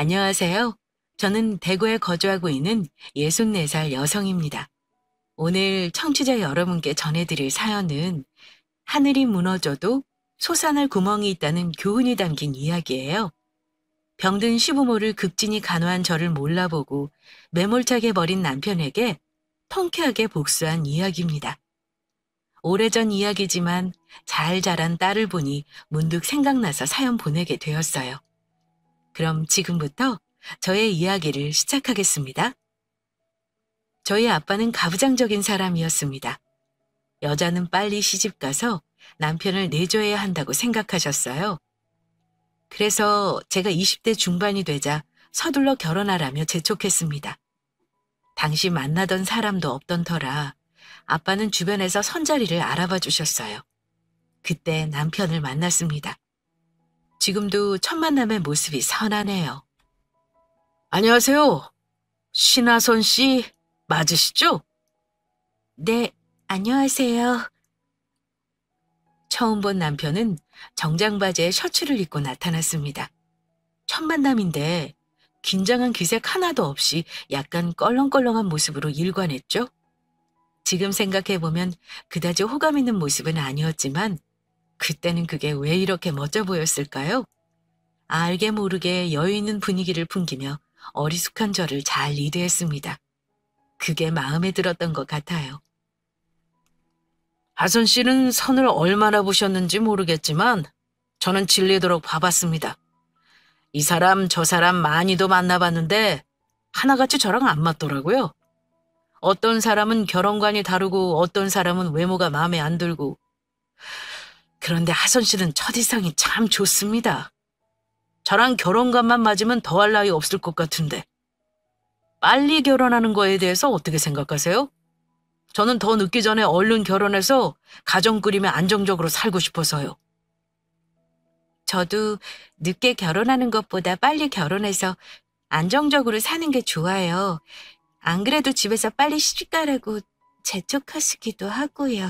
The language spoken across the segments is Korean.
안녕하세요. 저는 대구에 거주하고 있는 64살 여성입니다. 오늘 청취자 여러분께 전해드릴 사연은 하늘이 무너져도 솟아날 구멍이 있다는 교훈이 담긴 이야기예요. 병든 시부모를 극진히 간호한 저를 몰라보고 매몰차게 버린 남편에게 통쾌하게 복수한 이야기입니다. 오래전 이야기지만 잘 자란 딸을 보니 문득 생각나서 사연 보내게 되었어요. 그럼 지금부터 저의 이야기를 시작하겠습니다. 저희 아빠는 가부장적인 사람이었습니다. 여자는 빨리 시집가서 남편을 내줘야 한다고 생각하셨어요. 그래서 제가 20대 중반이 되자 서둘러 결혼하라며 재촉했습니다. 당시 만나던 사람도 없던 터라 아빠는 주변에서 선자리를 알아봐 주셨어요. 그때 남편을 만났습니다. 지금도 첫 만남의 모습이 선하네요. 안녕하세요. 신하선 씨 맞으시죠? 네, 안녕하세요. 처음 본 남편은 정장 바지에 셔츠를 입고 나타났습니다. 첫 만남인데 긴장한 기색 하나도 없이 약간 껄렁껄렁한 모습으로 일관했죠? 지금 생각해보면 그다지 호감 있는 모습은 아니었지만 그때는 그게 왜 이렇게 멋져 보였을까요? 알게 모르게 여유 있는 분위기를 풍기며 어리숙한 저를 잘 리드했습니다. 그게 마음에 들었던 것 같아요. 하선 씨는 선을 얼마나 보셨는지 모르겠지만 저는 질리도록 봐봤습니다. 이 사람 저 사람 많이도 만나봤는데 하나같이 저랑 안 맞더라고요. 어떤 사람은 결혼관이 다르고 어떤 사람은 외모가 마음에 안 들고. 그런데 하선 씨는 첫이상이 참 좋습니다. 저랑 결혼관만 맞으면 더할 나위 없을 것 같은데. 빨리 결혼하는 거에 대해서 어떻게 생각하세요? 저는 더 늦기 전에 얼른 결혼해서 가정 꾸리며 안정적으로 살고 싶어서요. 저도 늦게 결혼하는 것보다 빨리 결혼해서 안정적으로 사는 게 좋아요. 안 그래도 집에서 빨리 시집가라고 재촉하시기도 하고요.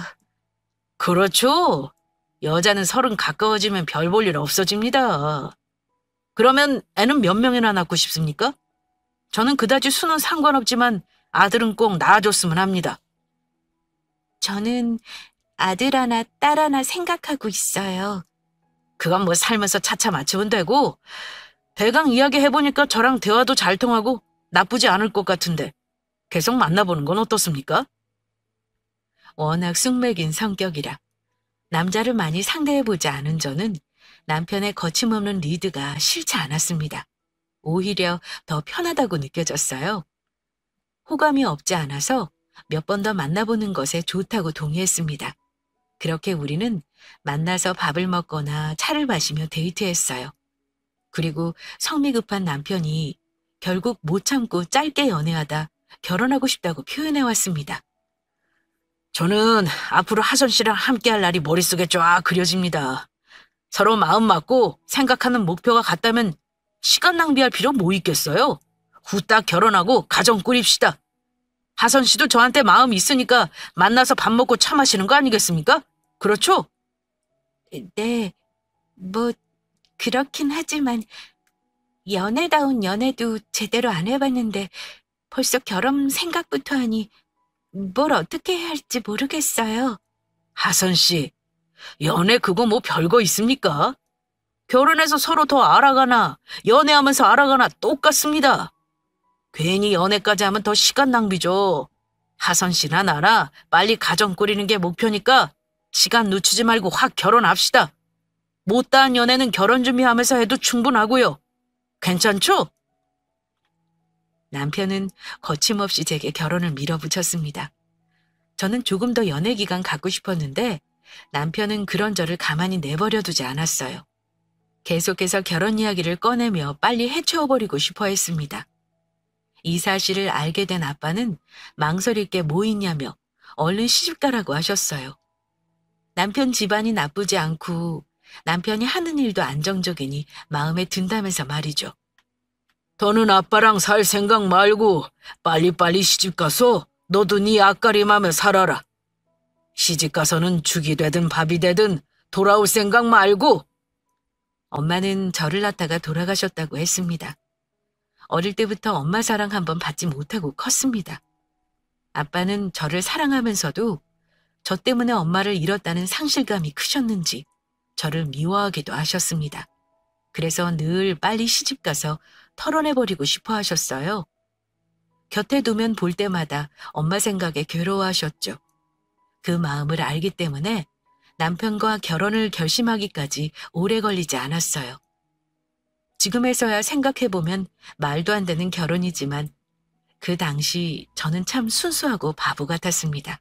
그렇죠. 여자는 30 가까워지면 별 볼 일 없어집니다. 그러면 애는 몇 명이나 낳고 싶습니까? 저는 그다지 수는 상관없지만 아들은 꼭 낳아줬으면 합니다. 저는 아들 하나, 딸 하나 생각하고 있어요. 그건 뭐 살면서 차차 맞추면 되고, 대강 이야기해보니까 저랑 대화도 잘 통하고 나쁘지 않을 것 같은데 계속 만나보는 건 어떻습니까? 워낙 숙맥인 성격이라 남자를 많이 상대해보지 않은 저는 남편의 거침없는 리드가 싫지 않았습니다. 오히려 더 편하다고 느껴졌어요. 호감이 없지 않아서 몇 번 더 만나보는 것에 좋다고 동의했습니다. 그렇게 우리는 만나서 밥을 먹거나 차를 마시며 데이트했어요. 그리고 성미 급한 남편이 결국 못 참고 짧게 연애하다 결혼하고 싶다고 표현해왔습니다. 저는 앞으로 하선 씨랑 함께할 날이 머릿속에 쫙 그려집니다. 서로 마음 맞고 생각하는 목표가 같다면 시간 낭비할 필요 뭐 있겠어요? 후딱 결혼하고 가정 꾸립시다. 하선 씨도 저한테 마음 있으니까 만나서 밥 먹고 차 마시는 거 아니겠습니까? 그렇죠? 네, 뭐 그렇긴 하지만 연애다운 연애도 제대로 안 해봤는데 벌써 결혼 생각부터 하니 뭘 어떻게 해야 할지 모르겠어요. 하선 씨, 연애 그거 뭐 별거 있습니까? 결혼해서 서로 더 알아가나 연애하면서 알아가나 똑같습니다. 괜히 연애까지 하면 더 시간 낭비죠. 하선 씨나 나나 빨리 가정 꾸리는 게 목표니까 시간 놓치지 말고 확 결혼합시다. 못다한 연애는 결혼 준비하면서 해도 충분하고요. 괜찮죠? 남편은 거침없이 제게 결혼을 밀어붙였습니다. 저는 조금 더 연애 기간 갖고 싶었는데 남편은 그런 저를 가만히 내버려 두지 않았어요. 계속해서 결혼 이야기를 꺼내며 빨리 해치워버리고 싶어 했습니다. 이 사실을 알게 된 아빠는 망설일 게 뭐 있냐며 얼른 시집가라고 하셨어요. 남편 집안이 나쁘지 않고 남편이 하는 일도 안정적이니 마음에 든다면서 말이죠. 더는 아빠랑 살 생각 말고 빨리빨리 시집가서 너도 네 앞가림하며 살아라. 시집가서는 죽이 되든 밥이 되든 돌아올 생각 말고. 엄마는 저를 낳다가 돌아가셨다고 했습니다. 어릴 때부터 엄마 사랑 한번 받지 못하고 컸습니다. 아빠는 저를 사랑하면서도 저 때문에 엄마를 잃었다는 상실감이 크셨는지 저를 미워하기도 하셨습니다. 그래서 늘 빨리 시집가서 털어내버리고 싶어 하셨어요. 곁에 두면 볼 때마다 엄마 생각에 괴로워하셨죠. 그 마음을 알기 때문에 남편과 결혼을 결심하기까지 오래 걸리지 않았어요. 지금에서야 생각해보면 말도 안 되는 결혼이지만 그 당시 저는 참 순수하고 바보 같았습니다.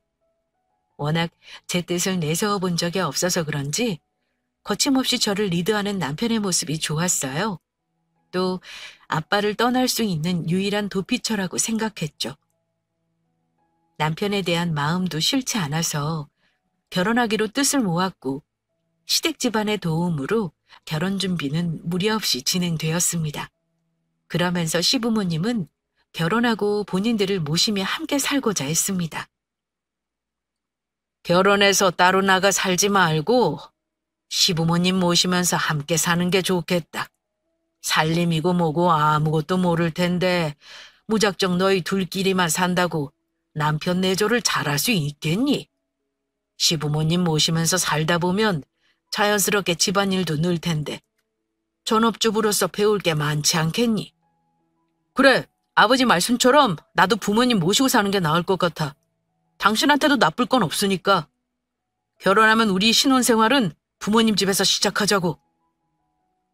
워낙 제 뜻을 내세워 본 적이 없어서 그런지 거침없이 저를 리드하는 남편의 모습이 좋았어요. 또 아빠를 떠날 수 있는 유일한 도피처라고 생각했죠. 남편에 대한 마음도 싫지 않아서 결혼하기로 뜻을 모았고 시댁 집안의 도움으로 결혼 준비는 무리 없이 진행되었습니다. 그러면서 시부모님은 결혼하고 본인들을 모시며 함께 살고자 했습니다. 결혼해서 따로 나가 살지 말고 시부모님 모시면서 함께 사는 게 좋겠다. 살림이고 뭐고 아무것도 모를 텐데 무작정 너희 둘끼리만 산다고 남편 내조를 잘할 수 있겠니? 시부모님 모시면서 살다 보면 자연스럽게 집안일도 늘 텐데 전업주부로서 배울 게 많지 않겠니? 그래, 아버지 말씀처럼 나도 부모님 모시고 사는 게 나을 것 같아. 당신한테도 나쁠 건 없으니까. 결혼하면 우리 신혼생활은 부모님 집에서 시작하자고.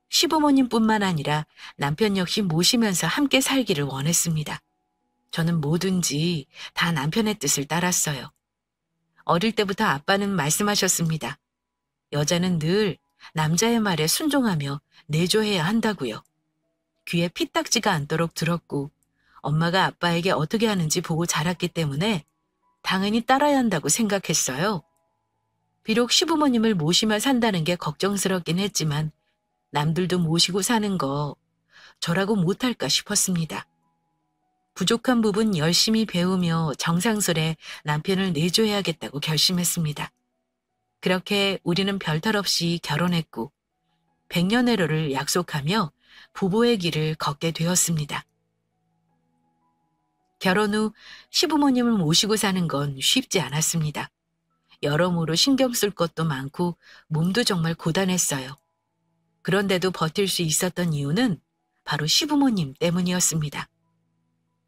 시부모님뿐만 아니라 남편 역시 모시면서 함께 살기를 원했습니다. 저는 뭐든지 다 남편의 뜻을 따랐어요. 어릴 때부터 아빠는 말씀하셨습니다. 여자는 늘 남자의 말에 순종하며 내조해야 한다고요. 귀에 피딱지가 않도록 들었고 엄마가 아빠에게 어떻게 하는지 보고 자랐기 때문에 당연히 따라야 한다고 생각했어요. 비록 시부모님을 모시며 산다는 게 걱정스럽긴 했지만 남들도 모시고 사는 거 저라고 못할까 싶었습니다. 부족한 부분 열심히 배우며 정상스레 남편을 내조해야겠다고 결심했습니다. 그렇게 우리는 별탈 없이 결혼했고 100년회로를 약속하며 부부의 길을 걷게 되었습니다. 결혼 후 시부모님을 모시고 사는 건 쉽지 않았습니다. 여러모로 신경 쓸 것도 많고 몸도 정말 고단했어요. 그런데도 버틸 수 있었던 이유는 바로 시부모님 때문이었습니다.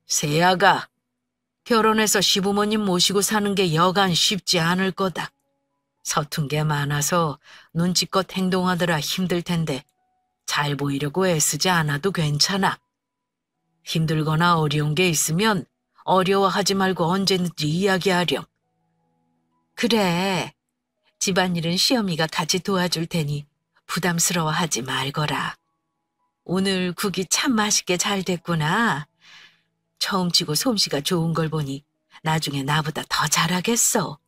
세아가, 결혼해서 시부모님 모시고 사는 게 여간 쉽지 않을 거다. 서툰 게 많아서 눈치껏 행동하느라 힘들 텐데 잘 보이려고 애쓰지 않아도 괜찮아. 힘들거나 어려운 게 있으면 어려워하지 말고 언제든지 이야기하렴. 그래, 집안일은 시어미가 같이 도와줄 테니 부담스러워하지 말거라. 오늘 국이 참 맛있게 잘 됐구나. 처음 치고 솜씨가 좋은 걸 보니 나중에 나보다 더 잘하겠어.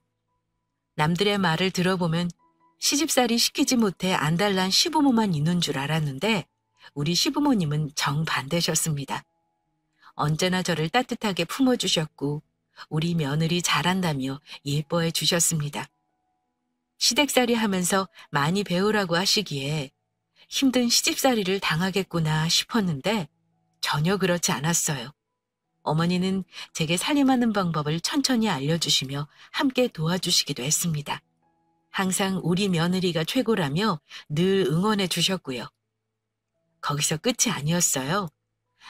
남들의 말을 들어보면 시집살이 시키지 못해 안달난 시부모만 있는 줄 알았는데 우리 시부모님은 정반대셨습니다. 언제나 저를 따뜻하게 품어주셨고 우리 며느리 잘한다며 예뻐해 주셨습니다. 시댁살이 하면서 많이 배우라고 하시기에 힘든 시집살이를 당하겠구나 싶었는데 전혀 그렇지 않았어요. 어머니는 제게 살림하는 방법을 천천히 알려주시며 함께 도와주시기도 했습니다. 항상 우리 며느리가 최고라며 늘 응원해 주셨고요. 거기서 끝이 아니었어요.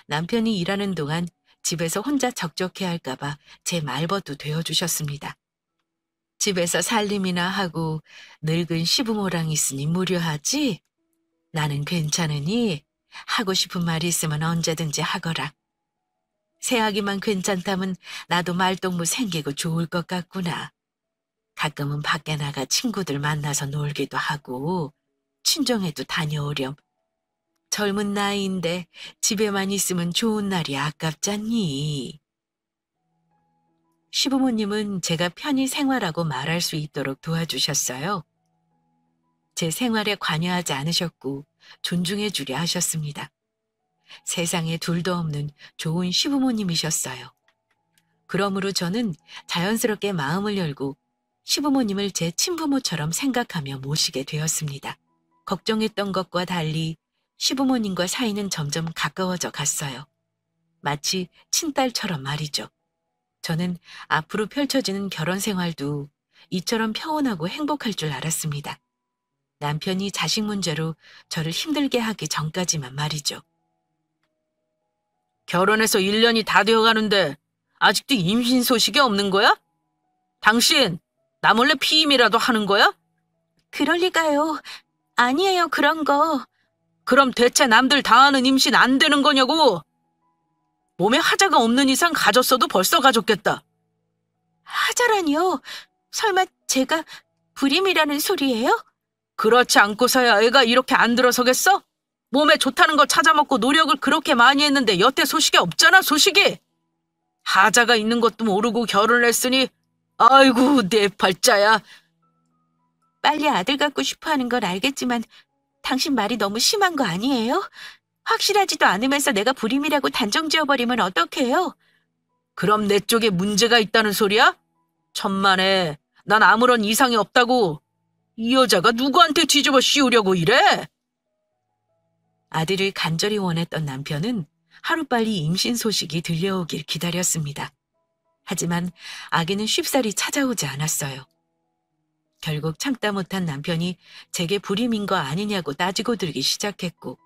남편이 일하는 동안 집에서 혼자 적적해 할까봐 제 말벗도 되어주셨습니다. 집에서 살림이나 하고 늙은 시부모랑 있으니 무료하지? 나는 괜찮으니 하고 싶은 말이 있으면 언제든지 하거라. 새아기만 괜찮다면 나도 말동무 생기고 좋을 것 같구나. 가끔은 밖에 나가 친구들 만나서 놀기도 하고 친정에도 다녀오렴. 젊은 나이인데 집에만 있으면 좋은 날이 아깝잖니. 시부모님은 제가 편히 생활하고 말할 수 있도록 도와주셨어요. 제 생활에 관여하지 않으셨고 존중해 주려 하셨습니다. 세상에 둘도 없는 좋은 시부모님이셨어요. 그러므로 저는 자연스럽게 마음을 열고 시부모님을 제 친부모처럼 생각하며 모시게 되었습니다. 걱정했던 것과 달리 시부모님과 사이는 점점 가까워져 갔어요. 마치 친딸처럼 말이죠. 저는 앞으로 펼쳐지는 결혼 생활도 이처럼 평온하고 행복할 줄 알았습니다. 남편이 자식 문제로 저를 힘들게 하기 전까지만 말이죠. 결혼해서 1년이 다 되어가는데 아직도 임신 소식이 없는 거야? 당신 나 몰래 피임이라도 하는 거야? 그럴 리가요. 아니에요, 그런 거. 그럼 대체 남들 다 하는 임신 안 되는 거냐고? 몸에 하자가 없는 이상 가졌어도 벌써 가졌겠다. 하자라니요? 설마 제가 불임이라는 소리예요? 그렇지 않고서야 애가 이렇게 안 들어서겠어? 몸에 좋다는 거 찾아먹고 노력을 그렇게 많이 했는데 여태 소식이 없잖아, 소식이. 하자가 있는 것도 모르고 결혼을 했으니 아이고 내 팔자야. 빨리 아들 갖고 싶어하는 건 알겠지만 당신 말이 너무 심한 거 아니에요? 확실하지도 않으면서 내가 불임이라고 단정 지어버리면 어떡해요? 그럼 내 쪽에 문제가 있다는 소리야? 천만에 난 아무런 이상이 없다고. 이 여자가 누구한테 뒤집어 씌우려고 이래? 아들을 간절히 원했던 남편은 하루빨리 임신 소식이 들려오길 기다렸습니다. 하지만 아기는 쉽사리 찾아오지 않았어요. 결국 참다 못한 남편이 제게 불임인 거 아니냐고 따지고 들기 시작했고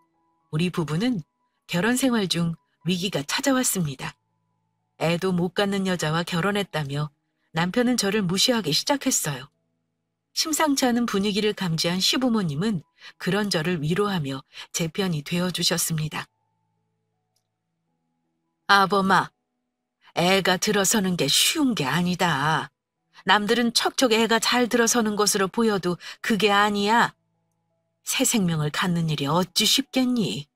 우리 부부는 결혼 생활 중 위기가 찾아왔습니다. 애도 못 갖는 여자와 결혼했다며 남편은 저를 무시하기 시작했어요. 심상치 않은 분위기를 감지한 시부모님은 그런 저를 위로하며 제 편이 되어주셨습니다. 아범아, 애가 들어서는 게 쉬운 게 아니다. 남들은 척척 애가 잘 들어서는 것으로 보여도 그게 아니야. 새 생명을 갖는 일이 어찌 쉽겠니?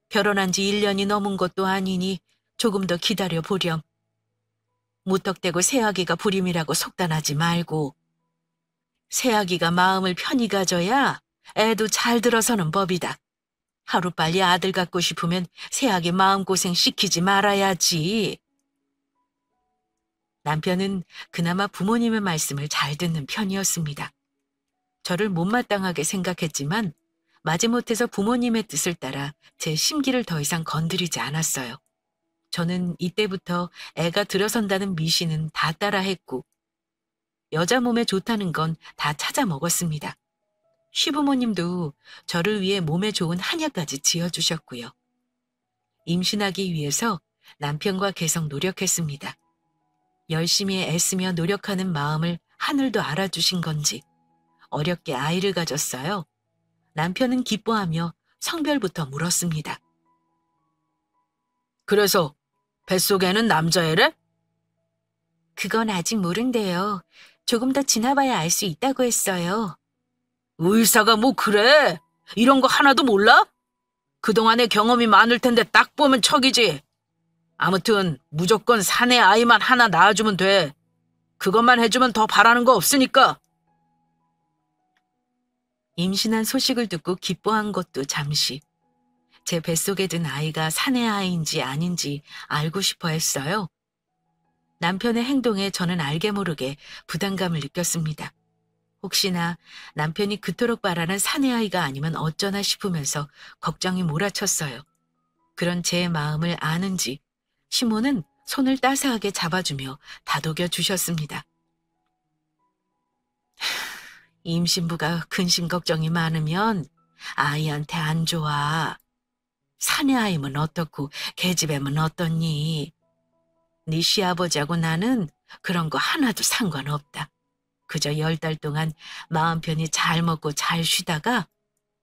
결혼한 지 1년이 넘은 것도 아니니 조금 더 기다려 보렴. 무턱대고 새아기가 불임이라고 속단하지 말고 새아기가 마음을 편히 가져야 애도 잘 들어서는 법이다. 하루빨리 아들 갖고 싶으면 새아기 마음고생 시키지 말아야지. 남편은 그나마 부모님의 말씀을 잘 듣는 편이었습니다. 저를 못마땅하게 생각했지만 마지못해서 부모님의 뜻을 따라 제 심기를 더 이상 건드리지 않았어요. 저는 이때부터 애가 들어선다는 미신은 다 따라했고 여자 몸에 좋다는 건 다 찾아 먹었습니다. 시부모님도 저를 위해 몸에 좋은 한약까지 지어주셨고요. 임신하기 위해서 남편과 계속 노력했습니다. 열심히 애쓰며 노력하는 마음을 하늘도 알아주신 건지 어렵게 아이를 가졌어요. 남편은 기뻐하며 성별부터 물었습니다. 그래서 뱃속에는 남자애래? 그건 아직 모른대요. 조금 더 지나봐야 알 수 있다고 했어요. 의사가 뭐 그래? 이런 거 하나도 몰라? 그동안의 경험이 많을 텐데 딱 보면 척이지. 아무튼 무조건 사내 아이만 하나 낳아주면 돼. 그것만 해주면 더 바라는 거 없으니까. 임신한 소식을 듣고 기뻐한 것도 잠시. 제 뱃속에 든 아이가 사내 아이인지 아닌지 알고 싶어 했어요. 남편의 행동에 저는 알게 모르게 부담감을 느꼈습니다. 혹시나 남편이 그토록 바라는 사내 아이가 아니면 어쩌나 싶으면서 걱정이 몰아쳤어요. 그런 제 마음을 아는지 시모는 손을 따스하게 잡아주며 다독여 주셨습니다. 임신부가 근심 걱정이 많으면 아이한테 안 좋아. 사내 아이면 어떻고 계집애면 어떻니? 네 시아버지하고 나는 그런 거 하나도 상관없다. 그저 10달 동안 마음 편히 잘 먹고 잘 쉬다가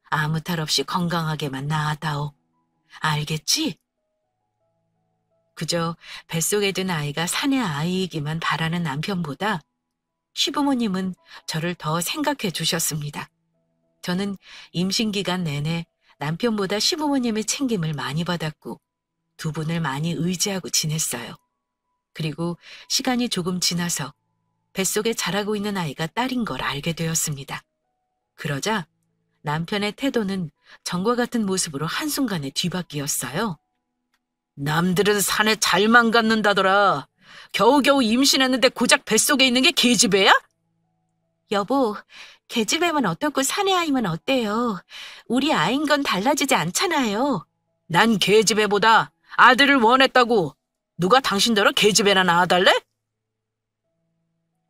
아무 탈 없이 건강하게만 낳아다오. 알겠지? 그저 뱃속에 든 아이가 사내 아이이기만 바라는 남편보다 시부모님은 저를 더 생각해 주셨습니다. 저는 임신 기간 내내 남편보다 시부모님의 챙김을 많이 받았고 두 분을 많이 의지하고 지냈어요. 그리고 시간이 조금 지나서 뱃속에 자라고 있는 아이가 딸인 걸 알게 되었습니다. 그러자 남편의 태도는 전과 같은 모습으로 한순간에 뒤바뀌었어요. 남들은 산에 잘만 갖는다더라. 겨우겨우 임신했는데 고작 뱃속에 있는 게 계집애야? 여보, 계집애면 어떻고 사내 아이면 어때요? 우리 아이인 건 달라지지 않잖아요. 난 계집애보다 아들을 원했다고 누가 당신더러 계집애나 낳아달래?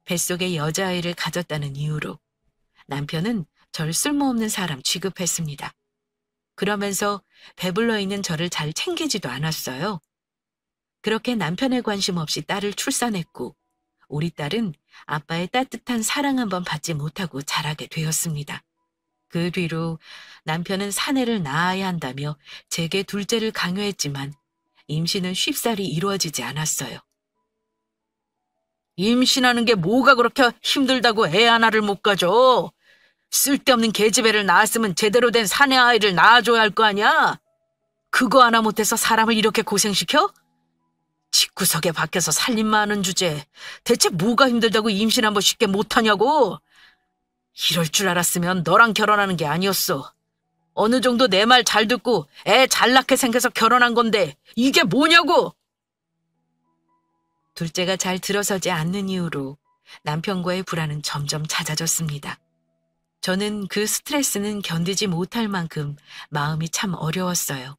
뱃속에 여자아이를 가졌다는 이유로 남편은 절 쓸모없는 사람 취급했습니다. 그러면서 배불러 있는 저를 잘 챙기지도 않았어요. 그렇게 남편의 관심 없이 딸을 출산했고 우리 딸은 아빠의 따뜻한 사랑 한번 받지 못하고 자라게 되었습니다. 그 뒤로 남편은 사내를 낳아야 한다며 제게 둘째를 강요했지만 임신은 쉽사리 이루어지지 않았어요. 임신하는 게 뭐가 그렇게 힘들다고 애 하나를 못 가져? 쓸데없는 계집애를 낳았으면 제대로 된 사내 아이를 낳아줘야 할 거 아니야? 그거 하나 못해서 사람을 이렇게 고생시켜? 집구석에 박혀서 살림만 하는 주제. 대체 뭐가 힘들다고 임신 한번 쉽게 못하냐고? 이럴 줄 알았으면 너랑 결혼하는 게 아니었어. 어느 정도 내 말 잘 듣고 애 잘 낳게 생겨서 결혼한 건데 이게 뭐냐고! 둘째가 잘 들어서지 않는 이유로 남편과의 불화는 점점 잦아졌습니다. 저는 그 스트레스는 견디지 못할 만큼 마음이 참 어려웠어요.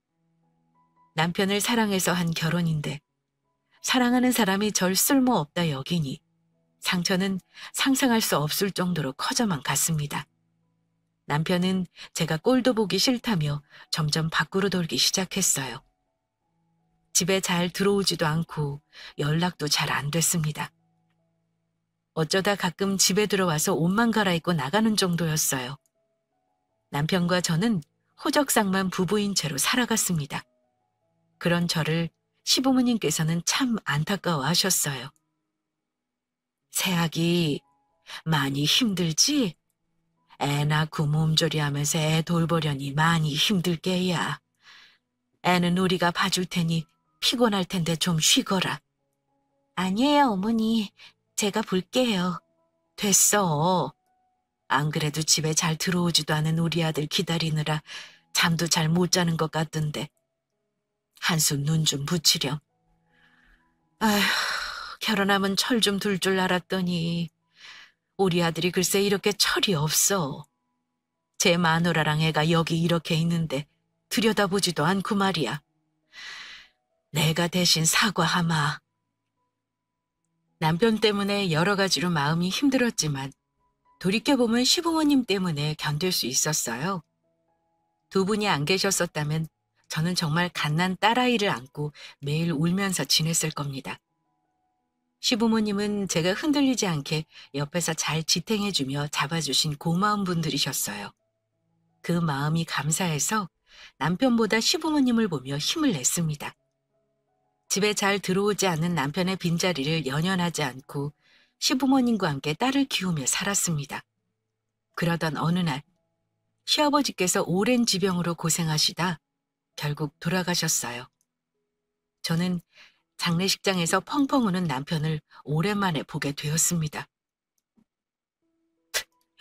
남편을 사랑해서 한 결혼인데 사랑하는 사람이 절 쓸모없다 여기니 상처는 상상할 수 없을 정도로 커져만 갔습니다. 남편은 제가 꼴도 보기 싫다며 점점 밖으로 돌기 시작했어요. 집에 잘 들어오지도 않고 연락도 잘 안 됐습니다. 어쩌다 가끔 집에 들어와서 옷만 갈아입고 나가는 정도였어요. 남편과 저는 호적상만 부부인 채로 살아갔습니다. 그런 저를 시부모님께서는 참 안타까워하셨어요. 새아기 많이 힘들지? 애 낳고 몸조리 하면서 애 돌보려니 많이 힘들 게야. 애는 우리가 봐줄 테니 피곤할 텐데 좀 쉬거라. 아니에요, 어머니. 제가 볼게요. 됐어. 안 그래도 집에 잘 들어오지도 않은 우리 아들 기다리느라 잠도 잘 못 자는 것 같던데. 한숨 눈 좀 붙이렴. 아휴, 결혼하면 철 좀 들 줄 알았더니 우리 아들이 글쎄 이렇게 철이 없어. 제 마누라랑 애가 여기 이렇게 있는데 들여다보지도 않고 말이야. 내가 대신 사과하마. 남편 때문에 여러 가지로 마음이 힘들었지만 돌이켜보면 시부모님 때문에 견딜 수 있었어요. 두 분이 안 계셨었다면 저는 정말 갓난 딸아이를 안고 매일 울면서 지냈을 겁니다. 시부모님은 제가 흔들리지 않게 옆에서 잘 지탱해주며 잡아주신 고마운 분들이셨어요. 그 마음이 감사해서 남편보다 시부모님을 보며 힘을 냈습니다. 집에 잘 들어오지 않는 남편의 빈자리를 연연하지 않고 시부모님과 함께 딸을 키우며 살았습니다. 그러던 어느 날 시아버지께서 오랜 지병으로 고생하시다 결국 돌아가셨어요. 저는 장례식장에서 펑펑 우는 남편을 오랜만에 보게 되었습니다.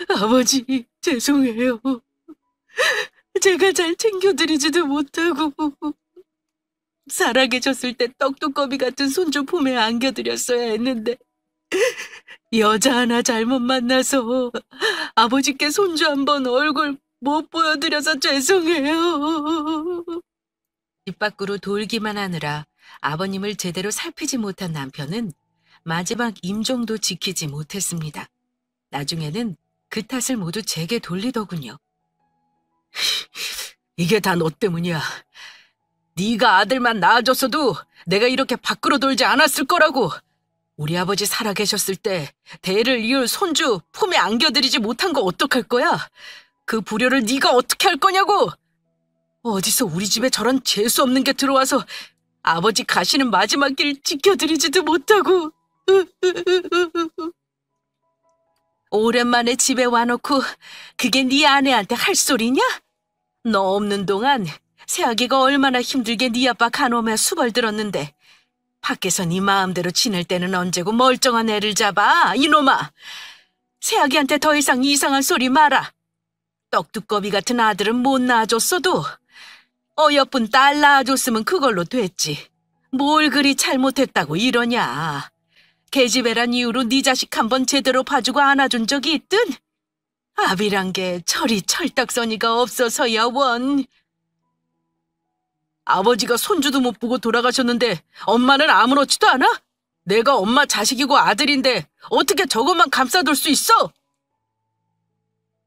아버지, 죄송해요. 제가 잘 챙겨드리지도 못하고 살아계셨을 때 떡두꺼비 같은 손주 품에 안겨드렸어야 했는데 여자 하나 잘못 만나서 아버지께 손주 한번 얼굴 못 보여드려서 죄송해요. 집 밖으로 돌기만 하느라 아버님을 제대로 살피지 못한 남편은 마지막 임종도 지키지 못했습니다. 나중에는 그 탓을 모두 제게 돌리더군요. 이게 다 너 때문이야. 네가 아들만 낳아줬어도 내가 이렇게 밖으로 돌지 않았을 거라고. 우리 아버지 살아계셨을 때 대를 이을 손주 품에 안겨드리지 못한 거 어떡할 거야? 그 불효를 네가 어떻게 할 거냐고. 어디서 우리 집에 저런 재수 없는 게 들어와서 아버지 가시는 마지막 길 지켜드리지도 못하고. 오랜만에 집에 와놓고 그게 네 아내한테 할 소리냐? 너 없는 동안 새아기가 얼마나 힘들게 네 아빠 간호며 수벌 들었는데 밖에서 네 마음대로 지낼 때는 언제고 멀쩡한 애를 잡아, 이놈아. 새아기한테 더 이상 이상한 소리 마라. 떡두꺼비 같은 아들은 못 낳아줬어도 어여쁜 딸 낳아줬으면 그걸로 됐지. 뭘 그리 잘못했다고 이러냐. 계집애란 이유로 네 자식 한번 제대로 봐주고 안아준 적이 있든? 아비란 게 철이 철딱서니가 없어서야 원. 아버지가 손주도 못 보고 돌아가셨는데 엄마는 아무렇지도 않아? 내가 엄마 자식이고 아들인데 어떻게 저것만 감싸둘 수 있어?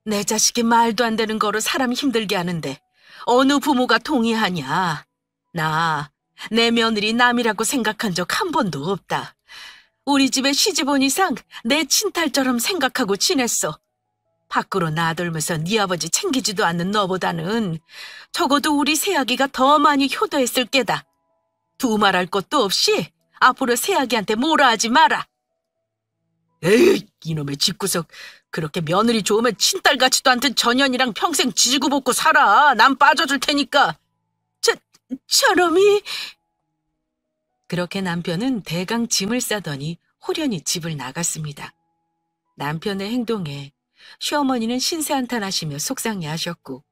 내 자식이 말도 안 되는 거로 사람 힘들게 하는데 어느 부모가 동의하냐? 내 며느리 남이라고 생각한 적 한 번도 없다. 우리 집에 시집 온 이상 내 친딸처럼 생각하고 지냈어. 밖으로 나돌면서 네 아버지 챙기지도 않는 너보다는 적어도 우리 새아기가 더 많이 효도했을 게다. 두말할 것도 없이 앞으로 새아기한테 뭐라 하지 마라. 에이, 이놈의 집구석. 그렇게 며느리 좋으면 친딸 같지도 않던 전현이랑 평생 지지고 볶고 살아. 난 빠져줄 테니까. 저놈이. 그렇게 남편은 대강 짐을 싸더니 호련히 집을 나갔습니다. 남편의 행동에 시어머니는 신세한탄하시며 속상해하셨고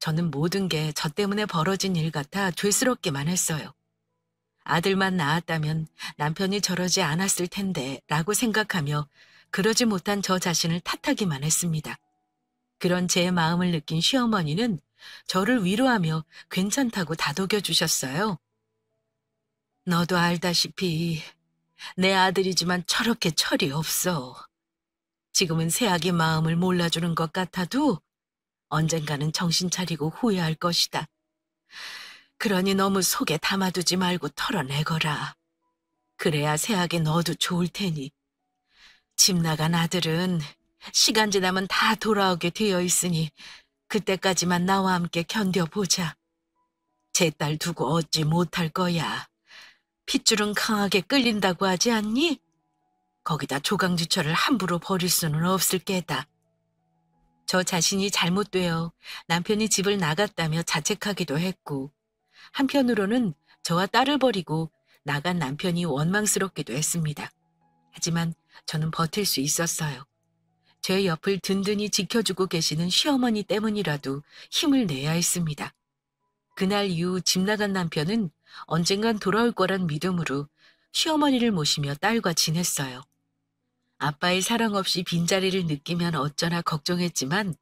저는 모든 게 저 때문에 벌어진 일 같아 죄스럽기만 했어요. 아들만 낳았다면 남편이 저러지 않았을 텐데 라고 생각하며 그러지 못한 저 자신을 탓하기만 했습니다. 그런 제 마음을 느낀 시어머니는 저를 위로하며 괜찮다고 다독여 주셨어요. 너도 알다시피 내 아들이지만 저렇게 철이 없어. 지금은 새아기 마음을 몰라주는 것 같아도 언젠가는 정신 차리고 후회할 것이다. 그러니 너무 속에 담아두지 말고 털어내거라. 그래야 새아기 너도 좋을 테니. 집 나간 아들은 시간 지나면 다 돌아오게 되어 있으니 그때까지만 나와 함께 견뎌보자. 제 딸 두고 얻지 못할 거야. 핏줄은 강하게 끌린다고 하지 않니? 거기다 조강지처를 함부로 버릴 수는 없을 게다. 저 자신이 잘못되어 남편이 집을 나갔다며 자책하기도 했고 한편으로는 저와 딸을 버리고 나간 남편이 원망스럽기도 했습니다. 하지만 저는 버틸 수 있었어요. 제 옆을 든든히 지켜주고 계시는 시어머니 때문이라도 힘을 내야 했습니다. 그날 이후 집 나간 남편은 언젠간 돌아올 거란 믿음으로 시어머니를 모시며 딸과 지냈어요. 아빠의 사랑 없이 빈자리를 느끼면 어쩌나 걱정했지만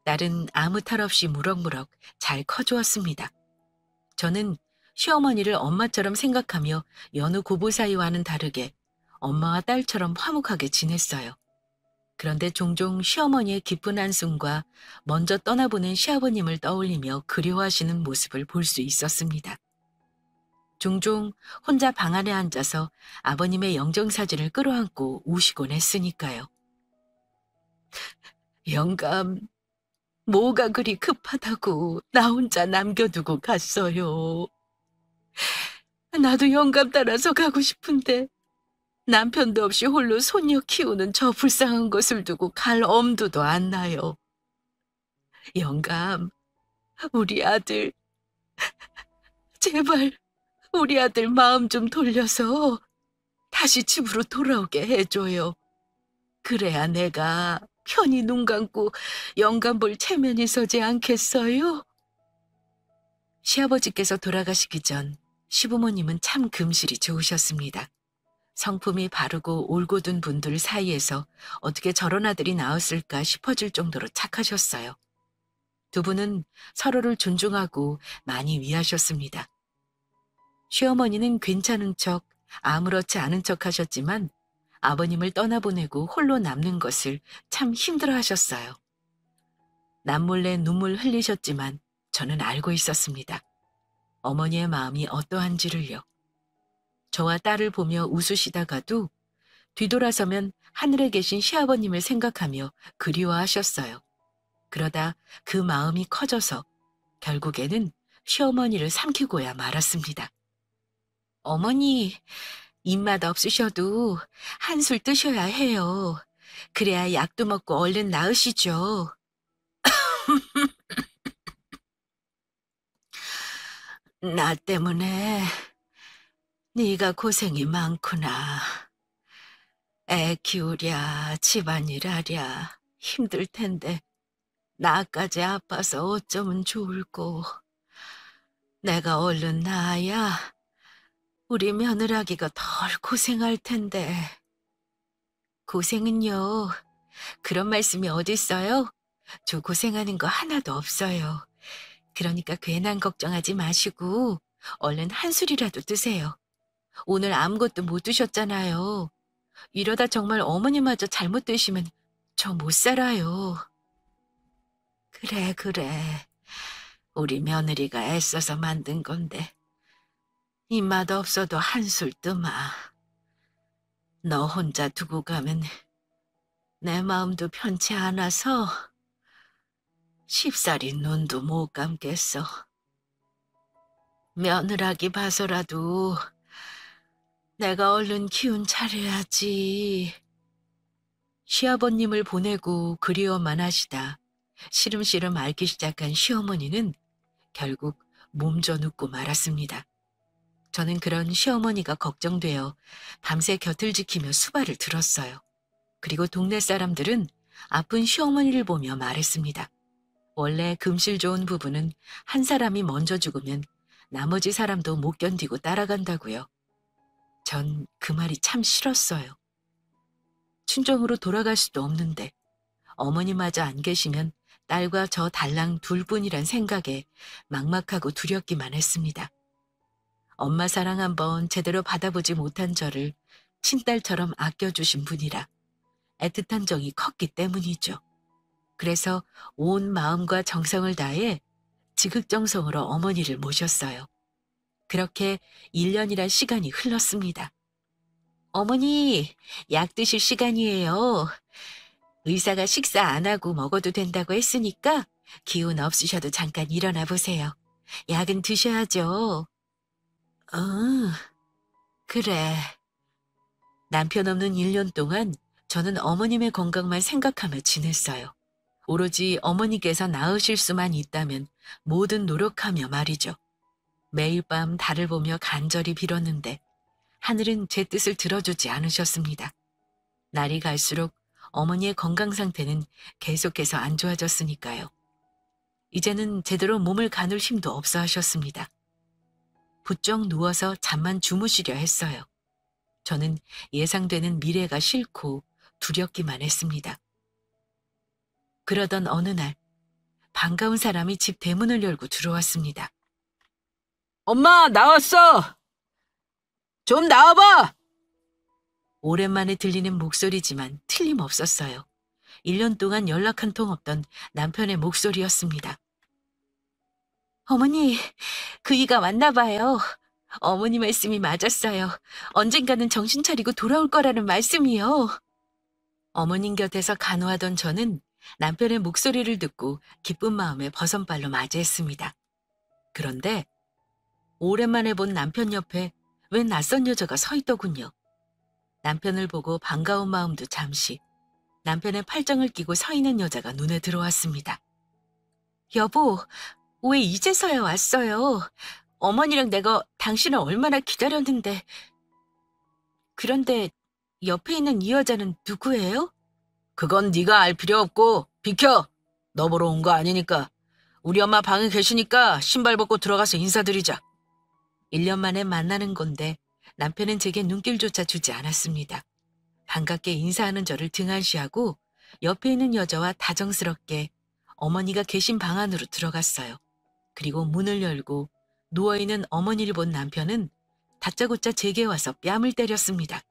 딸은 아무 탈 없이 무럭무럭 잘 커주었습니다. 저는 시어머니를 엄마처럼 생각하며 여느 고부 사이와는 다르게 엄마와 딸처럼 화목하게 지냈어요. 그런데 종종 시어머니의 기쁜 한숨과 먼저 떠나보낸 시아버님을 떠올리며 그리워하시는 모습을 볼 수 있었습니다. 종종 혼자 방 안에 앉아서 아버님의 영정사진을 끌어안고 우시곤 했으니까요. 영감, 뭐가 그리 급하다고 나 혼자 남겨두고 갔어요. 나도 영감 따라서 가고 싶은데 남편도 없이 홀로 손녀 키우는 저 불쌍한 것을 두고 갈 엄두도 안 나요. 영감, 우리 아들, 제발 우리 아들 마음 좀 돌려서 다시 집으로 돌아오게 해줘요. 그래야 내가 편히 눈 감고 영감 볼 체면이 서지 않겠어요? 시아버지께서 돌아가시기 전 시부모님은 참 금실이 좋으셨습니다. 성품이 바르고 올곧은 분들 사이에서 어떻게 저런 아들이 나왔을까 싶어질 정도로 착하셨어요. 두 분은 서로를 존중하고 많이 위하셨습니다. 시어머니는 괜찮은 척, 아무렇지 않은 척 하셨지만 아버님을 떠나보내고 홀로 남는 것을 참 힘들어 하셨어요. 남몰래 눈물 흘리셨지만 저는 알고 있었습니다. 어머니의 마음이 어떠한지를요. 저와 딸을 보며 웃으시다가도 뒤돌아서면 하늘에 계신 시아버님을 생각하며 그리워하셨어요. 그러다 그 마음이 커져서 결국에는 시어머니를 삼키고야 말았습니다. 어머니, 입맛 없으셔도 한술 뜨셔야 해요. 그래야 약도 먹고 얼른 나으시죠. 나 때문에 네가 고생이 많구나. 애 키우랴, 집안일 하랴 힘들 텐데 나까지 아파서 어쩌면 좋을꼬. 내가 얼른 나아야 우리 며느라기가 덜 고생할 텐데. 고생은요. 그런 말씀이 어딨어요? 저 고생하는 거 하나도 없어요. 그러니까 괜한 걱정하지 마시고 얼른 한 술이라도 드세요. 오늘 아무것도 못 드셨잖아요. 이러다 정말 어머니마저 잘못 드시면 저 못 살아요. 그래, 그래. 우리 며느리가 애써서 만든 건데 입맛 없어도 한술 뜨마. 너 혼자 두고 가면 내 마음도 편치 않아서 쉽사리 눈도 못 감겠어. 며느라기 봐서라도 내가 얼른 기운 차려야지. 시아버님을 보내고 그리워만 하시다 시름시름 앓기 시작한 시어머니는 결국 몸져 눕고 말았습니다. 저는 그런 시어머니가 걱정되어 밤새 곁을 지키며 수발을 들었어요. 그리고 동네 사람들은 아픈 시어머니를 보며 말했습니다. 원래 금실 좋은 부부는 한 사람이 먼저 죽으면 나머지 사람도 못 견디고 따라간다고요. 전 그 말이 참 싫었어요. 친정으로 돌아갈 수도 없는데 어머니마저 안 계시면 딸과 저 달랑 둘뿐이란 생각에 막막하고 두렵기만 했습니다. 엄마 사랑 한번 제대로 받아보지 못한 저를 친딸처럼 아껴주신 분이라 애틋한 정이 컸기 때문이죠. 그래서 온 마음과 정성을 다해 지극정성으로 어머니를 모셨어요. 그렇게 1년이란 시간이 흘렀습니다. 어머니, 약 드실 시간이에요. 의사가 식사 안 하고 먹어도 된다고 했으니까 기운 없으셔도 잠깐 일어나 보세요. 약은 드셔야죠. 그래. 남편 없는 1년 동안 저는 어머님의 건강만 생각하며 지냈어요. 오로지 어머니께서 나으실 수만 있다면 모든 노력하며 말이죠. 매일 밤 달을 보며 간절히 빌었는데 하늘은 제 뜻을 들어주지 않으셨습니다. 날이 갈수록 어머니의 건강 상태는 계속해서 안 좋아졌으니까요. 이제는 제대로 몸을 가눌 힘도 없어 하셨습니다. 부쩍 누워서 잠만 주무시려 했어요. 저는 예상되는 미래가 싫고 두렵기만 했습니다. 그러던 어느 날 반가운 사람이 집 대문을 열고 들어왔습니다. 엄마, 나왔어! 좀 나와봐! 오랜만에 들리는 목소리지만 틀림없었어요. 1년 동안 연락 한 통 없던 남편의 목소리였습니다. 어머니, 그이가 왔나 봐요. 어머니 말씀이 맞았어요. 언젠가는 정신 차리고 돌아올 거라는 말씀이요. 어머님 곁에서 간호하던 저는 남편의 목소리를 듣고 기쁜 마음에 버선발로 맞이했습니다. 그런데 오랜만에 본 남편 옆에 웬 낯선 여자가 서 있더군요. 남편을 보고 반가운 마음도 잠시 남편의 팔짱을 끼고 서 있는 여자가 눈에 들어왔습니다. 여보, 왜 이제서야 왔어요? 어머니랑 내가 당신을 얼마나 기다렸는데. 그런데 옆에 있는 이 여자는 누구예요? 그건 네가 알 필요 없고 비켜! 너 보러 온 거 아니니까. 우리 엄마 방에 계시니까 신발 벗고 들어가서 인사드리자. 1년 만에 만나는 건데 남편은 제게 눈길조차 주지 않았습니다. 반갑게 인사하는 저를 등한시하고 옆에 있는 여자와 다정스럽게 어머니가 계신 방 안으로 들어갔어요. 그리고 문을 열고 누워있는 어머니를 본 남편은 다짜고짜 제게 와서 뺨을 때렸습니다.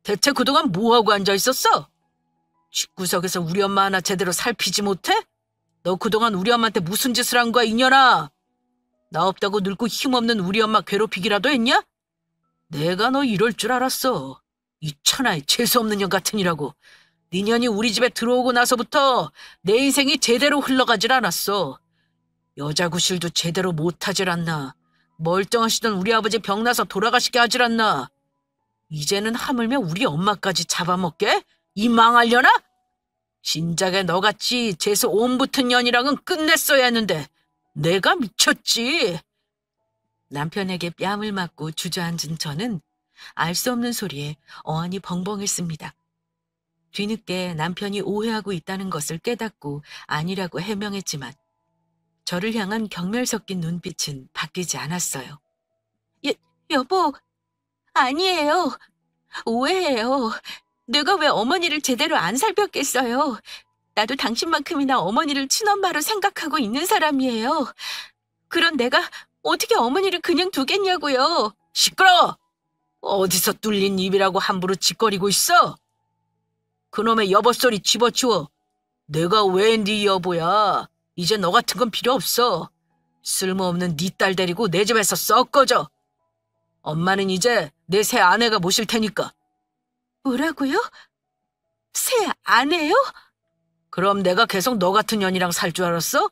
대체 그동안 뭐하고 앉아있었어? 집구석에서 우리 엄마 하나 제대로 살피지 못해? 너 그동안 우리 엄마한테 무슨 짓을 한 거야, 이년아? 나 없다고 늙고 힘없는 우리 엄마 괴롭히기라도 했냐? 내가 너 이럴 줄 알았어. 이 천하의 재수없는 년 같으니라고. 네 년이 우리 집에 들어오고 나서부터 내 인생이 제대로 흘러가질 않았어. 여자 구실도 제대로 못하질 않나. 멀쩡하시던 우리 아버지 병나서 돌아가시게 하질 않나. 이제는 하물며 우리 엄마까지 잡아먹게? 이 망하려나? 진작에 너같이 재수 온 붙은 년이랑은 끝냈어야 했는데 내가 미쳤지. 남편에게 뺨을 맞고 주저앉은 저는 알 수 없는 소리에 어안이 벙벙했습니다. 뒤늦게 남편이 오해하고 있다는 것을 깨닫고 아니라고 해명했지만 저를 향한 경멸 섞인 눈빛은 바뀌지 않았어요. 여보, 아니에요. 오해해요. 내가 왜 어머니를 제대로 안 살폈겠어요. 나도 당신만큼이나 어머니를 친엄마로 생각하고 있는 사람이에요. 그런 내가 어떻게 어머니를 그냥 두겠냐고요. 시끄러워! 어디서 뚫린 입이라고 함부로 짓거리고 있어? 그놈의 여보 소리 집어치워. 내가 왜 네 여보야? 이제 너 같은 건 필요 없어. 쓸모없는 네 딸 데리고 내 집에서 썩 꺼져. 엄마는 이제 내 새 아내가 모실 테니까. 뭐라고요? 새 아내요? 그럼 내가 계속 너 같은 년이랑 살 줄 알았어?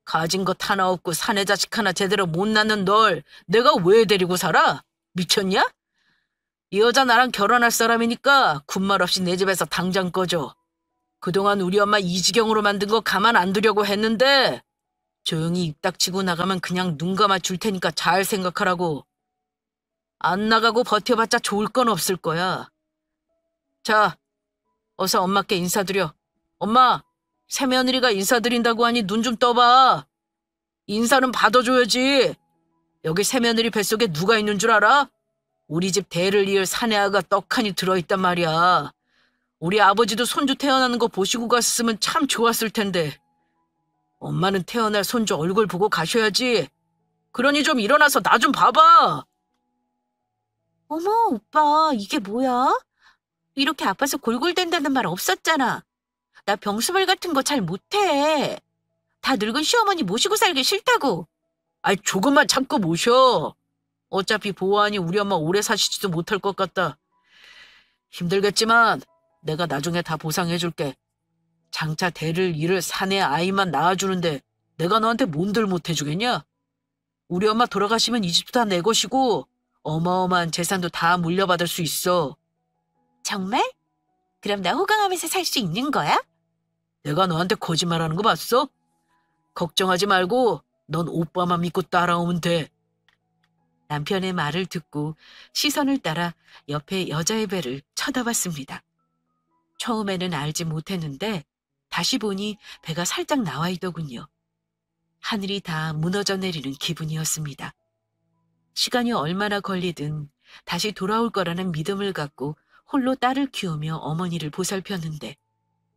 가진 것 하나 없고 사내 자식 하나 제대로 못 낳는 널 내가 왜 데리고 살아? 미쳤냐? 이 여자 나랑 결혼할 사람이니까 군말 없이 내 집에서 당장 꺼져. 그동안 우리 엄마 이 지경으로 만든 거 가만 안 두려고 했는데 조용히 입 닥치고 나가면 그냥 눈 감아 줄 테니까 잘 생각하라고. 안 나가고 버텨봤자 좋을 건 없을 거야. 자, 어서 엄마께 인사드려. 엄마, 새며느리가 인사드린다고 하니 눈 좀 떠봐. 인사는 받아줘야지. 여기 새며느리 뱃속에 누가 있는 줄 알아? 우리 집 대를 이을 사내아가 떡하니 들어있단 말이야. 우리 아버지도 손주 태어나는 거 보시고 갔으면 참 좋았을 텐데. 엄마는 태어날 손주 얼굴 보고 가셔야지. 그러니 좀 일어나서 나 좀 봐봐. 어머, 오빠, 이게 뭐야? 이렇게 아파서 골골댄다는 말 없었잖아. 나 병수발 같은 거 잘 못해. 다 늙은 시어머니 모시고 살기 싫다고. 아이, 조금만 참고 모셔. 어차피 보아하니 우리 엄마 오래 사시지도 못할 것 같다. 힘들겠지만 내가 나중에 다 보상해줄게. 장차 대를 이을 사내 아이만 낳아주는데 내가 너한테 뭔들 못해주겠냐? 우리 엄마 돌아가시면 이 집도 다 내 것이고 어마어마한 재산도 다 물려받을 수 있어. 정말? 그럼 나 호강하면서 살 수 있는 거야? 내가 너한테 거짓말하는 거 봤어? 걱정하지 말고 넌 오빠만 믿고 따라오면 돼. 남편의 말을 듣고 시선을 따라 옆에 여자의 배를 쳐다봤습니다. 처음에는 알지 못했는데 다시 보니 배가 살짝 나와 있더군요. 하늘이 다 무너져 내리는 기분이었습니다. 시간이 얼마나 걸리든 다시 돌아올 거라는 믿음을 갖고 홀로 딸을 키우며 어머니를 보살폈는데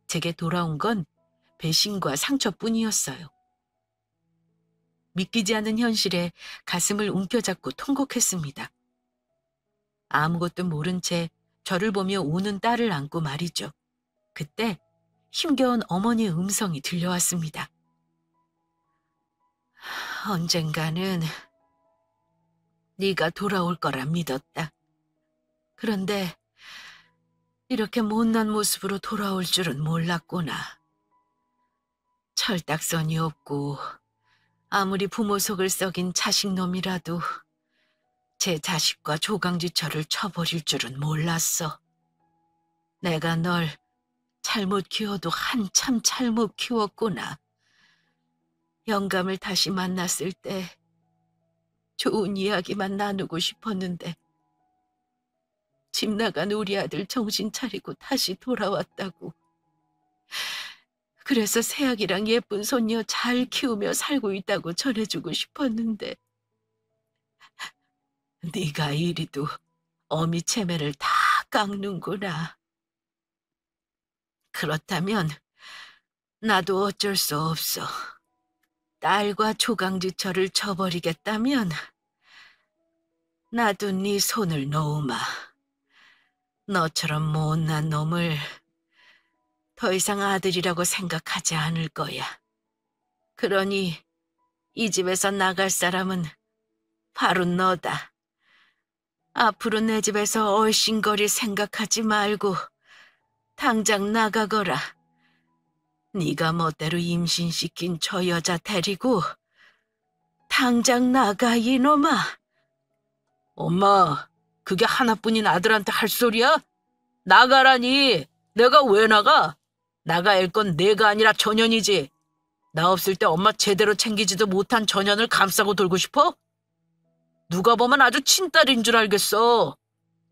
제게 돌아온 건 배신과 상처뿐이었어요. 믿기지 않는 현실에 가슴을 움켜잡고 통곡했습니다. 아무것도 모른 채 저를 보며 우는 딸을 안고 말이죠. 그때 힘겨운 어머니의 음성이 들려왔습니다. 언젠가는 네가 돌아올 거라 믿었다. 그런데 이렇게 못난 모습으로 돌아올 줄은 몰랐구나. 철딱선이 없고 아무리 부모 속을 썩인 자식놈이라도 제 자식과 조강지처를 쳐버릴 줄은 몰랐어. 내가 널 잘못 키워도 한참 잘못 키웠구나. 영감을 다시 만났을 때 좋은 이야기만 나누고 싶었는데 집 나간 우리 아들 정신 차리고 다시 돌아왔다고. 그래서 새아기랑 예쁜 손녀 잘 키우며 살고 있다고 전해주고 싶었는데 네가 이리도 어미 체면을 다 깎는구나. 그렇다면 나도 어쩔 수 없어. 딸과 조강지처를 쳐버리겠다면 나도 네 손을 놓으마. 너처럼 못난 놈을 더 이상 아들이라고 생각하지 않을 거야. 그러니 이 집에서 나갈 사람은 바로 너다. 앞으로 내 집에서 얼씬거릴 생각하지 말고 당장 나가거라. 네가 멋대로 임신시킨 저 여자 데리고 당장 나가, 이놈아. 엄마, 그게 하나뿐인 아들한테 할 소리야? 나가라니. 내가 왜 나가? 나가야 할 건 내가 아니라 전현이지. 나 없을 때 엄마 제대로 챙기지도 못한 전현을 감싸고 돌고 싶어? 누가 보면 아주 친딸인 줄 알겠어.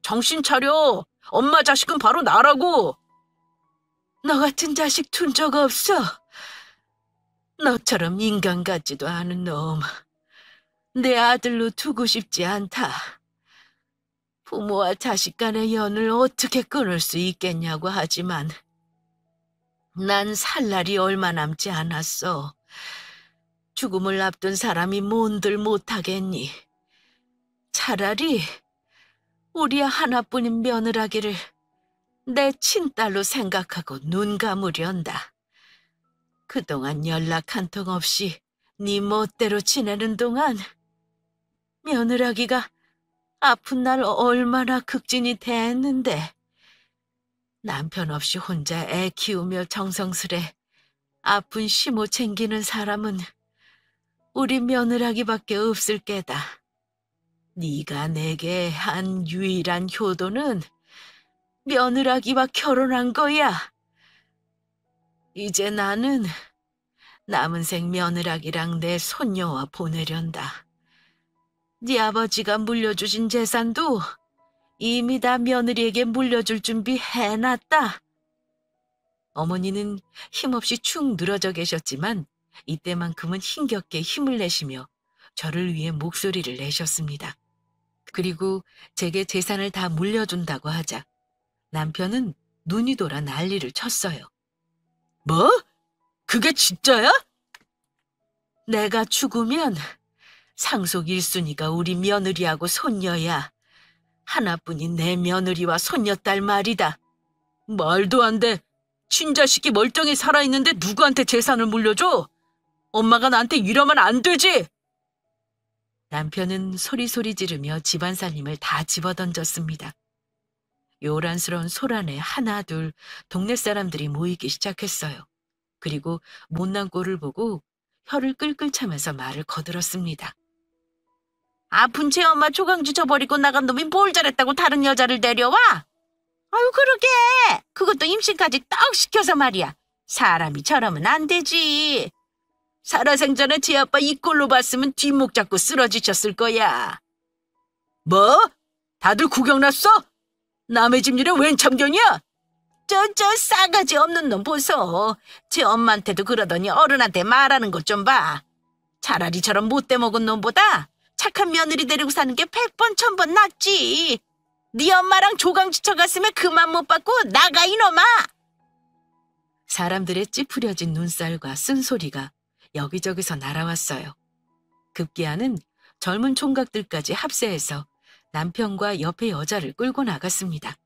정신 차려. 엄마 자식은 바로 나라고. 너 같은 자식 둔 적 없어. 너처럼 인간 같지도 않은 놈. 내 아들로 두고 싶지 않다. 부모와 자식 간의 연을 어떻게 끊을 수 있겠냐고 하지만 난 살 날이 얼마 남지 않았어. 죽음을 앞둔 사람이 뭔들 못하겠니? 차라리 우리 하나뿐인 며느라기를 내 친딸로 생각하고 눈 감으련다. 그동안 연락 한 통 없이 네 멋대로 지내는 동안 며느라기가 아픈 날 얼마나 극진이 대했는데 남편 없이 혼자 애 키우며 정성스레 아픈 시모 챙기는 사람은 우리 며느라기밖에 없을 게다. 네가 내게 한 유일한 효도는 며느라기와 결혼한 거야. 이제 나는 남은 생 며느라기랑 내 손녀와 보내련다. 네 아버지가 물려주신 재산도 이미 다 며느리에게 물려줄 준비 해놨다. 어머니는 힘없이 축 늘어져 계셨지만 이때만큼은 힘겹게 힘을 내시며 저를 위해 목소리를 내셨습니다. 그리고 제게 재산을 다 물려준다고 하자 남편은 눈이 돌아 난리를 쳤어요. 뭐? 그게 진짜야? 내가 죽으면 상속 1순위가 우리 며느리하고 손녀야. 하나뿐인 내 며느리와 손녀딸 말이다. 말도 안 돼. 친자식이 멀쩡히 살아있는데 누구한테 재산을 물려줘? 엄마가 나한테 이러면 안 되지. 남편은 소리소리 지르며 집안 살림을 다 집어던졌습니다. 요란스러운 소란에 하나 둘 동네 사람들이 모이기 시작했어요. 그리고 못난 꼴을 보고 혀를 끌끌 차면서 말을 거들었습니다. 아픈 제 엄마 조강지 쳐버리고 나간 놈이 뭘 잘했다고 다른 여자를 데려와? 아유 그러게. 그것도 임신까지 떡 시켜서 말이야. 사람이 저러면 안 되지. 살아생전에 제 아빠 이 꼴로 봤으면 뒷목 잡고 쓰러지셨을 거야. 뭐? 다들 구경 났어? 남의 집 일에 웬 참견이야? 저 싸가지 없는 놈 보소. 제 엄마한테도 그러더니 어른한테 말하는 것 좀 봐. 차라리 저런 못돼 먹은 놈보다 착한 며느리 데리고 사는 게 100번 1000번 낫지. 네 엄마랑 조강지 쳐갔으면 그만 못 받고 나가 이놈아. 사람들의 찌푸려진 눈살과 쓴소리가 여기저기서 날아왔어요. 급기야는 젊은 총각들까지 합세해서 남편과 옆에 여자를 끌고 나갔습니다.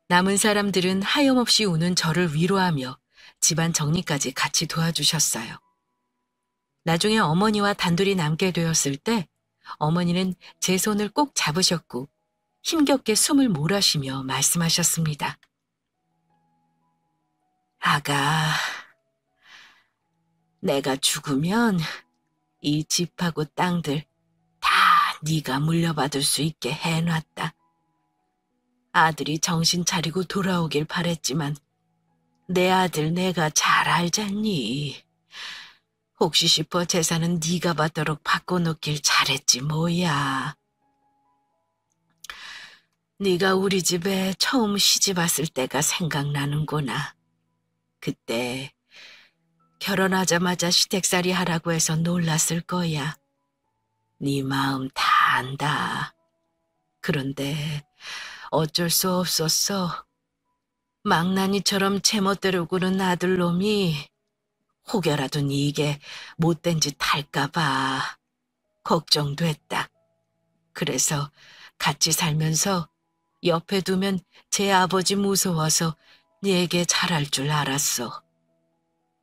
남은 사람들은 하염없이 우는 저를 위로하며 집안 정리까지 같이 도와주셨어요. 나중에 어머니와 단둘이 남게 되었을 때 어머니는 제 손을 꼭 잡으셨고 힘겹게 숨을 몰아쉬며 말씀하셨습니다. 아가, 내가 죽으면 이 집하고 땅들 다 네가 물려받을 수 있게 해놨다. 아들이 정신 차리고 돌아오길 바랬지만 내 아들 내가 잘 알잖니. 혹시 싶어 재산은 네가 받도록 바꿔놓길 잘했지 뭐야. 네가 우리 집에 처음 시집 왔을 때가 생각나는구나. 그때 결혼하자마자 시댁살이 하라고 해서 놀랐을 거야. 네 마음 다 안다. 그런데 어쩔 수 없었어. 망나니처럼 제멋대로 구는 아들놈이 혹여라도 네게 못된 짓 할까 봐 걱정됐다. 그래서 같이 살면서 옆에 두면 제 아버지 무서워서 네게 잘할 줄 알았어.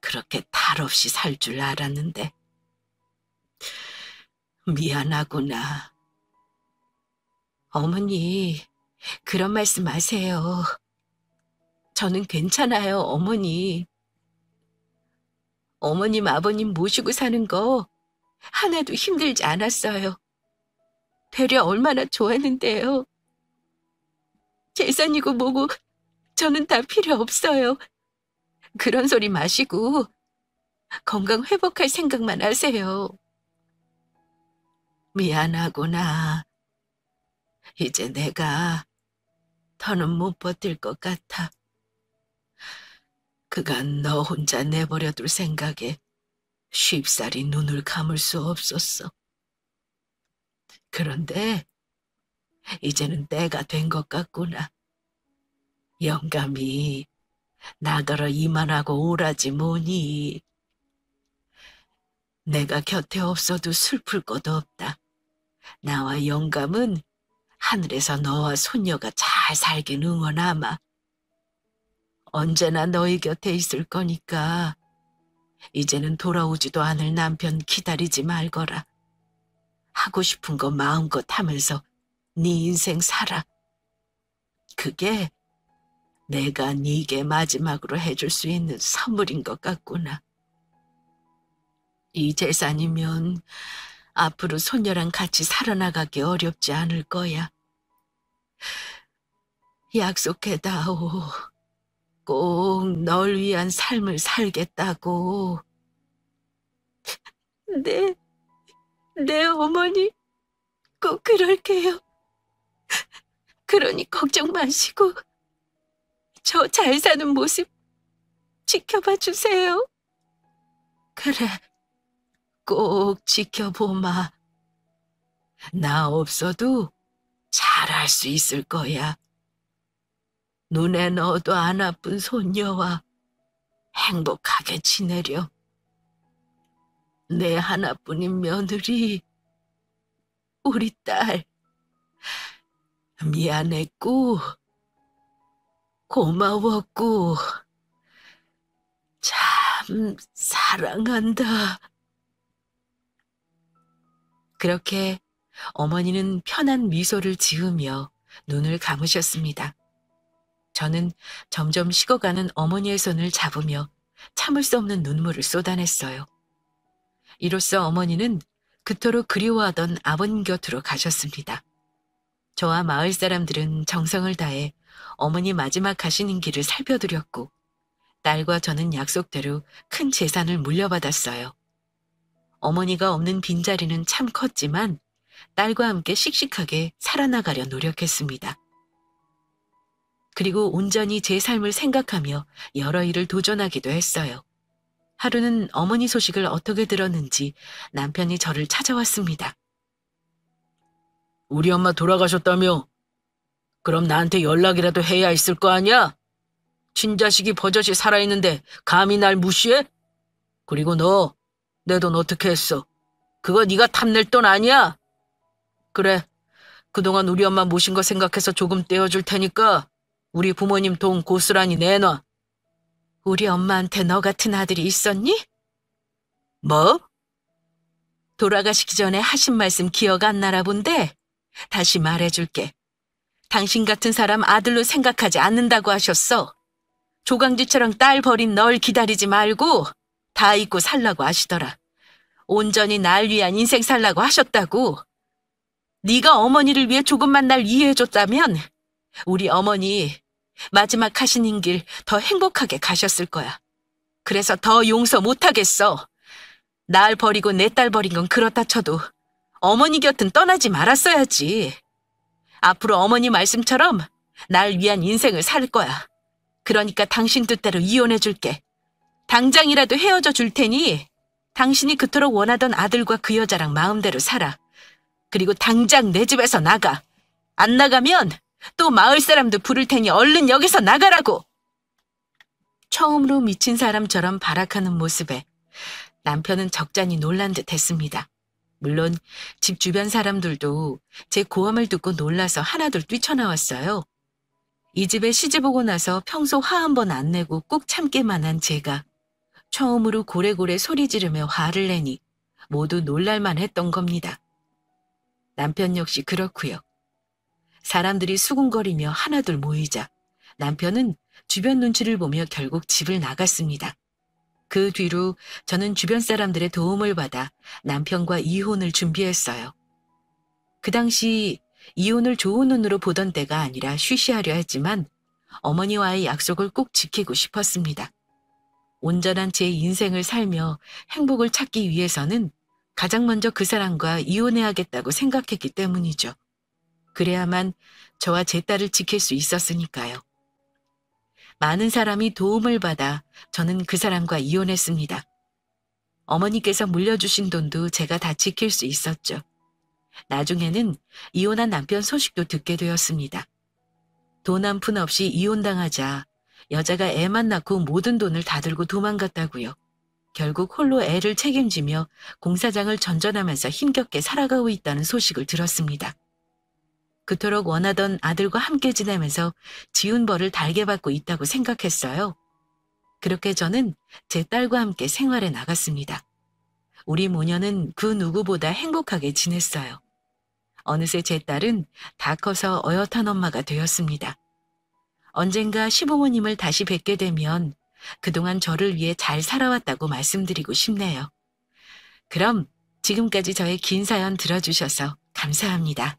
그렇게 탈 없이 살 줄 알았는데 미안하구나. 어머니, 그런 말씀 마세요. 저는 괜찮아요, 어머니. 어머님, 아버님 모시고 사는 거 하나도 힘들지 않았어요. 되려 얼마나 좋았는데요. 재산이고 뭐고 저는 다 필요 없어요. 그런 소리 마시고 건강 회복할 생각만 하세요. 미안하구나. 이제 내가 더는 못 버틸 것 같아. 그간 너 혼자 내버려둘 생각에 쉽사리 눈을 감을 수 없었어. 그런데 이제는 때가 된 것 같구나. 영감이 나더러 이만하고 오라지 뭐니. 내가 곁에 없어도 슬플 것도 없다. 나와 영감은 하늘에서 너와 손녀가 잘 살긴 응원하마. 언제나 너희 곁에 있을 거니까 이제는 돌아오지도 않을 남편 기다리지 말거라. 하고 싶은 거 마음껏 하면서 네 인생 살아. 그게 내가 네게 마지막으로 해줄 수 있는 선물인 것 같구나. 이 재산이면 앞으로 손녀랑 같이 살아나가기 어렵지 않을 거야. 약속해다오. 꼭 널 위한 삶을 살겠다고. 네, 네 어머니, 꼭 그럴게요. 그러니 걱정 마시고 저 잘 사는 모습 지켜봐 주세요. 그래, 꼭 지켜보마. 나 없어도 잘할 수 있을 거야. 눈에 넣어도 안 아픈 손녀와 행복하게 지내렴. 내 하나뿐인 며느리, 우리 딸, 미안했고, 고마웠고, 참 사랑한다. 그렇게 어머니는 편한 미소를 지으며 눈을 감으셨습니다. 저는 점점 식어가는 어머니의 손을 잡으며 참을 수 없는 눈물을 쏟아냈어요. 이로써 어머니는 그토록 그리워하던 아버님 곁으로 가셨습니다. 저와 마을 사람들은 정성을 다해 어머니 마지막 가시는 길을 살펴드렸고 딸과 저는 약속대로 큰 재산을 물려받았어요. 어머니가 없는 빈자리는 참 컸지만 딸과 함께 씩씩하게 살아나가려 노력했습니다. 그리고 온전히 제 삶을 생각하며 여러 일을 도전하기도 했어요. 하루는 어머니 소식을 어떻게 들었는지 남편이 저를 찾아왔습니다. 우리 엄마 돌아가셨다며? 그럼 나한테 연락이라도 해야 있을 거 아니야? 친자식이 버젓이 살아있는데 감히 날 무시해? 그리고 너, 내 돈 어떻게 했어? 그거 네가 탐낼 돈 아니야? 그래, 그동안 우리 엄마 모신 거 생각해서 조금 떼어줄 테니까 우리 부모님 돈 고스란히 내놔. 우리 엄마한테 너 같은 아들이 있었니? 뭐? 돌아가시기 전에 하신 말씀 기억 안 나나 본데 다시 말해줄게. 당신 같은 사람 아들로 생각하지 않는다고 하셨어. 조강지처럼 딸 버린 널 기다리지 말고 다 잊고 살라고 하시더라. 온전히 날 위한 인생 살라고 하셨다고. 네가 어머니를 위해 조금만 날 이해해줬다면 우리 어머니 마지막 가시는 길 더 행복하게 가셨을 거야. 그래서 더 용서 못하겠어. 날 버리고 내 딸 버린 건 그렇다 쳐도 어머니 곁은 떠나지 말았어야지. 앞으로 어머니 말씀처럼 날 위한 인생을 살 거야. 그러니까 당신 뜻대로 이혼해줄게. 당장이라도 헤어져 줄 테니 당신이 그토록 원하던 아들과 그 여자랑 마음대로 살아. 그리고 당장 내 집에서 나가. 안 나가면 또 마을 사람도 부를 테니 얼른 여기서 나가라고. 처음으로 미친 사람처럼 발악하는 모습에 남편은 적잖이 놀란 듯 했습니다. 물론 집 주변 사람들도 제 고함을 듣고 놀라서 하나둘 뛰쳐나왔어요. 이 집에 시집 오고 나서 평소 화 한 번 안 내고 꾹 참기만 한 제가 처음으로 고래고래 소리 지르며 화를 내니 모두 놀랄만 했던 겁니다. 남편 역시 그렇고요. 사람들이 수군거리며 하나둘 모이자 남편은 주변 눈치를 보며 결국 집을 나갔습니다. 그 뒤로 저는 주변 사람들의 도움을 받아 남편과 이혼을 준비했어요. 그 당시 이혼을 좋은 눈으로 보던 때가 아니라 쉬쉬하려 했지만 어머니와의 약속을 꼭 지키고 싶었습니다. 온전한 제 인생을 살며 행복을 찾기 위해서는 가장 먼저 그 사람과 이혼해야겠다고 생각했기 때문이죠. 그래야만 저와 제 딸을 지킬 수 있었으니까요. 많은 사람이 도움을 받아 저는 그 사람과 이혼했습니다. 어머니께서 물려주신 돈도 제가 다 지킬 수 있었죠. 나중에는 이혼한 남편 소식도 듣게 되었습니다. 돈 한 푼 없이 이혼당하자 여자가 애만 낳고 모든 돈을 다 들고 도망갔다고요. 결국 홀로 애를 책임지며 공사장을 전전하면서 힘겹게 살아가고 있다는 소식을 들었습니다. 그토록 원하던 아들과 함께 지내면서 지운 벌을 달게 받고 있다고 생각했어요. 그렇게 저는 제 딸과 함께 생활에 나갔습니다. 우리 모녀는 그 누구보다 행복하게 지냈어요. 어느새 제 딸은 다 커서 어엿한 엄마가 되었습니다. 언젠가 시부모님을 다시 뵙게 되면 그동안 저를 위해 잘 살아왔다고 말씀드리고 싶네요. 그럼 지금까지 저의 긴 사연 들어주셔서 감사합니다.